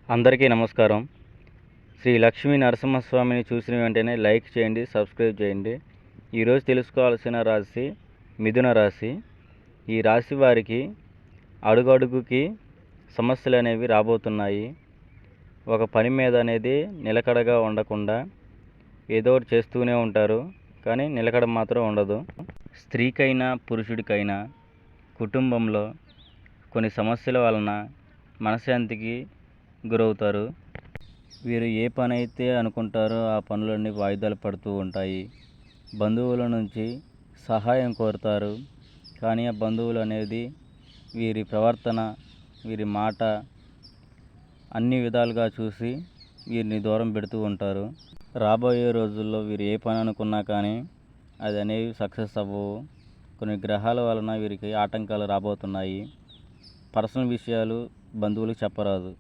అందరికీ నమస్కారం. శ్రీ లక్ష్మీ నరసింహస్వామిని చూసిన వెంటనే లైక్ చేయండి, సబ్స్క్రైబ్ చేయండి. ఈరోజు తెలుసుకోవాల్సిన రాశి మిథున రాశి. ఈ రాశి వారికి అడుగడుగుకి సమస్యలు అనేవి రాబోతున్నాయి. ఒక పని మీద అనేది నిలకడగా ఉండకుండా ఏదో ఒకటి చేస్తూనే ఉంటారు, కానీ నిలకడ మాత్రం ఉండదు. స్త్రీకైనా పురుషుడికైనా కుటుంబంలో కొన్ని సమస్యల వలన మనశ్శాంతికి గురవుతారు. వీరు ఏ పని అయితే అనుకుంటారో ఆ పనులన్నీ వాయిదాలు పడుతూ ఉంటాయి. బంధువుల నుంచి సహాయం కోరుతారు, కానీ ఆ బంధువులు అనేది వీరి ప్రవర్తన, వీరి మాట అన్ని విధాలుగా చూసి వీరిని దూరం పెడుతూ ఉంటారు. రాబోయే రోజుల్లో వీరు ఏ పని అనుకున్నా కానీ అది అనేవి సక్సెస్ అవ్వవు. కొన్ని గ్రహాల వలన వీరికి ఆటంకాలు రాబోతున్నాయి. పర్సనల్ విషయాలు బంధువులకు చెప్పరాదు.